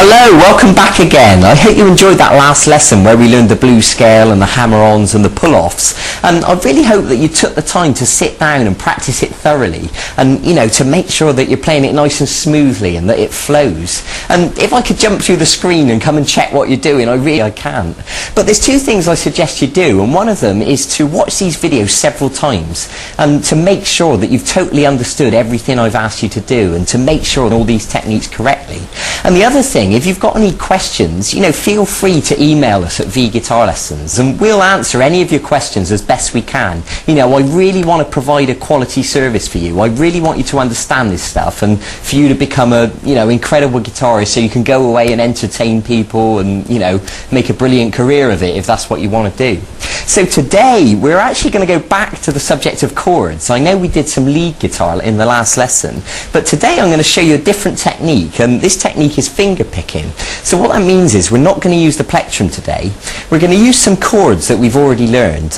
Hello, welcome back again. I hope you enjoyed that last lesson where we learned the blues scale and the hammer-ons and the pull-offs. And I really hope that you took the time to sit down and practice it thoroughly and, you know, to make sure that you're playing it nice and smoothly and that it flows. And if I could jump through the screen and come and check what you're doing, I can't. But there's two things I suggest you do, and one of them is to watch these videos several times and to make sure that you've totally understood everything I've asked you to do and to make sure all these techniques correctly. And the other thing, if you've got any questions, you know, feel free to email us at V-Guitar Lessons and we'll answer any of your questions as best we can. You know, I really want to provide a quality service for you. I really want you to understand this stuff and for you to become a, you know, incredible guitarist so you can go away and entertain people and, you know, make a brilliant career of it if that's what you want to do. So today we're actually going to go back to the subject of chords. I know we did some lead guitar in the last lesson, but today I'm going to show you a different technique, and this technique is finger picking. So what that means is we're not going to use the plectrum today. We're going to use some chords that we've already learned.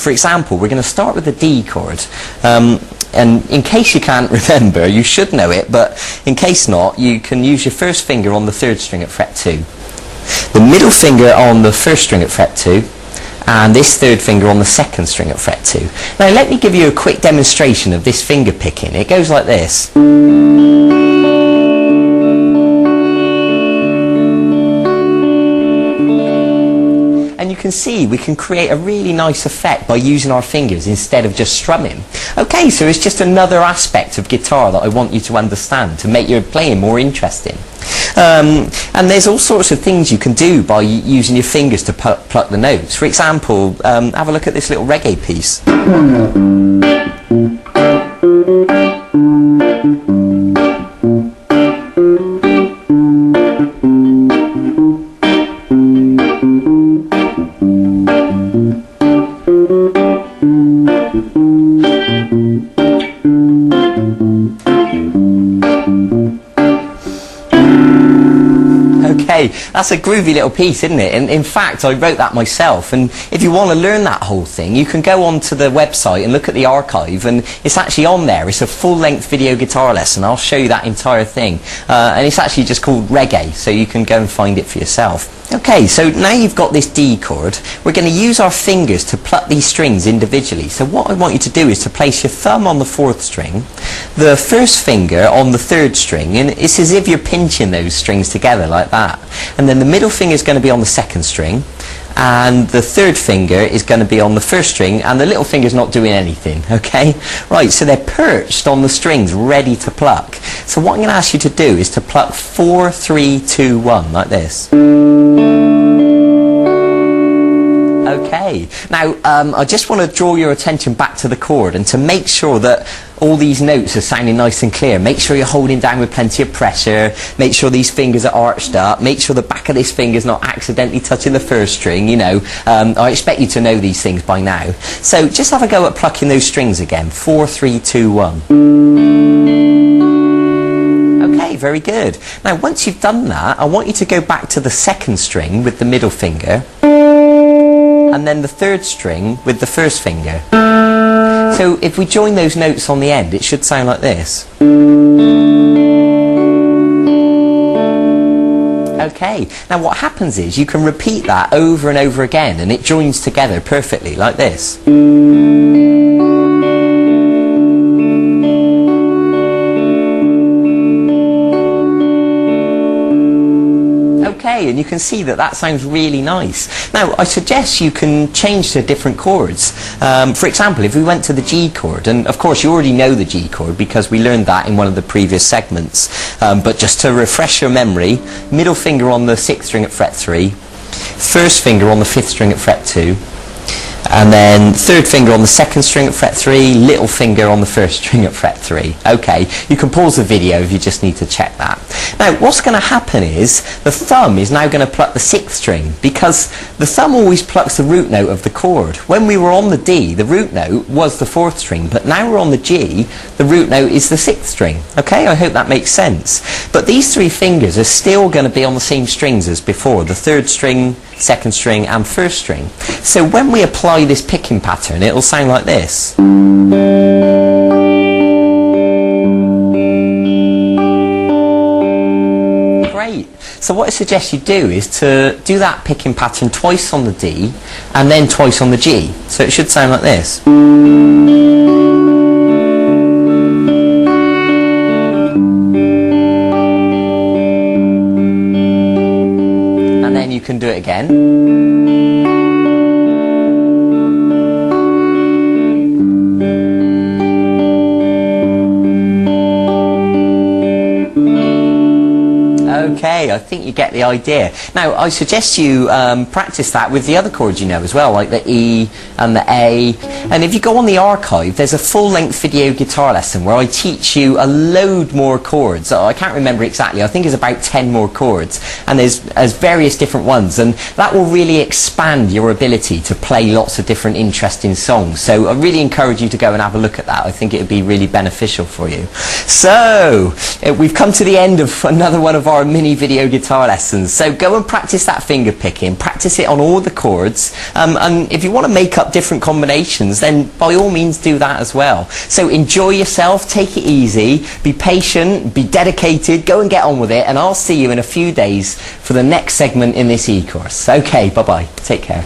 For example, we're going to start with the D chord. And in case you can't remember, you should know it, but in case not, you can use your first finger on the 3rd string at fret 2, the middle finger on the 1st string at fret 2, and this 3rd finger on the 2nd string at fret 2. Now let me give you a quick demonstration of this finger picking. It goes like this. And you can see we can create a really nice effect by using our fingers instead of just strumming. Okay, so it's just another aspect of guitar that I want you to understand to make your playing more interesting. And there's all sorts of things you can do by using your fingers to pluck the notes. For example, have a look at this little reggae piece. Okay, that's a groovy little piece, isn't it? And in fact, I wrote that myself, and if you want to learn that whole thing, you can go onto the website and look at the archive, and it's actually on there. It's a full-length video guitar lesson. I'll show you that entire thing. And it's actually just called Reggae, so you can go and find it for yourself. Okay, so now you've got this D chord, we're going to use our fingers to pluck these strings individually. So what I want you to do is to place your thumb on the 4th string, the 1st finger on the 3rd string, and it's as if you're pinching those strings together like that. And then the middle finger is going to be on the 2nd string, and the 3rd finger is going to be on the 1st string, and the little finger's not doing anything, okay? Right, so they're perched on the strings, ready to pluck. So what I'm going to ask you to do is to pluck 4, 3, 2, 1, like this. Okay, now I just want to draw your attention back to the chord, and to make sure that all these notes are sounding nice and clear, make sure you're holding down with plenty of pressure, make sure these fingers are arched up, make sure the back of this finger's not accidentally touching the 1st string, you know. I expect you to know these things by now. So just have a go at plucking those strings again. 4, 3, 2, 1. Okay, very good. Now once you've done that, I want you to go back to the 2nd string with the middle finger, and then the 3rd string with the 1st finger. So if we join those notes on the end, it should sound like this. Okay, now what happens is you can repeat that over and over again and it joins together perfectly like this. Okay, and you can see that that sounds really nice. Now, I suggest you can change to different chords. For example, if we went to the G chord, and of course you already know the G chord because we learned that in one of the previous segments, but just to refresh your memory, middle finger on the 6th string at fret 3, 1st finger on the 5th string at fret 2, and then 3rd finger on the 2nd string at fret 3, little finger on the 1st string at fret 3. Okay, you can pause the video if you just need to check that. Now what's going to happen is the thumb is now going to pluck the 6th string, because the thumb always plucks the root note of the chord. When we were on the D, the root note was the 4th string, but now we're on the G, the root note is the 6th string. Okay, I hope that makes sense. But these 3 fingers are still going to be on the same strings as before, the 3rd string, 2nd string and 1st string. So when we apply this picking pattern, it'll sound like this. So what I suggest you do is to do that picking pattern twice on the D and then twice on the G. So it should sound like this. And then you can do it again. Okay, I think you get the idea. Now, I suggest you practice that with the other chords you know as well, like the E and the A. And if you go on the archive, there's a full-length video guitar lesson where I teach you a load more chords. I can't remember exactly, I think it's about 10 more chords. And there's various different ones. And that will really expand your ability to play lots of different interesting songs. So I really encourage you to go and have a look at that. I think it would be really beneficial for you. So, we've come to the end of another one of our mini video guitar lessons. So go and practice that finger picking, practice it on all the chords, and if you want to make up different combinations, then by all means do that as well. So enjoy yourself, take it easy, be patient, be dedicated, go and get on with it, and I'll see you in a few days for the next segment in this e-course. Okay, bye bye, take care.